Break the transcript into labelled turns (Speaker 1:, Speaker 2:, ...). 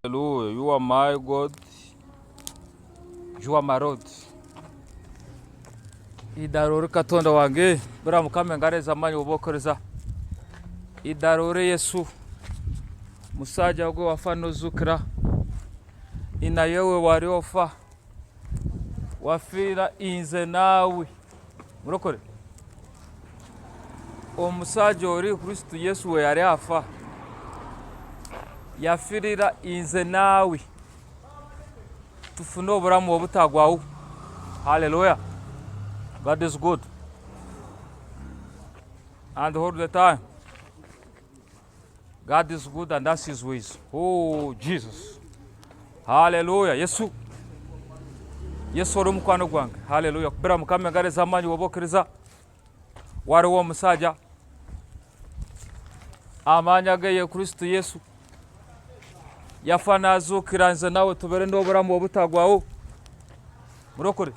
Speaker 1: Hallelujah. You are my God. You are my Lord. Idarore katonda wange bura mukame ngareza amanyi obokoreza idarore Yesu musajja gwe wafano zukira ina yewe wariofa wafira inze nawe murokore omusajja ori Kristo Yesu we yari afa yafirira inze nawe tufune oburamu obutagwawo. Hallelujah. God is good and all the time. God is good and that's his ways. Oh Jesus. Hallelujah. Yesu ori mukwano gwange. Hallelujah. Kubira mukame ngareza amanyi wobokeriza wariwo omusajja amanya ge Kristo Yesu yafa nazukira nze nawe tubere n'oburamu obutagwawo. Murokore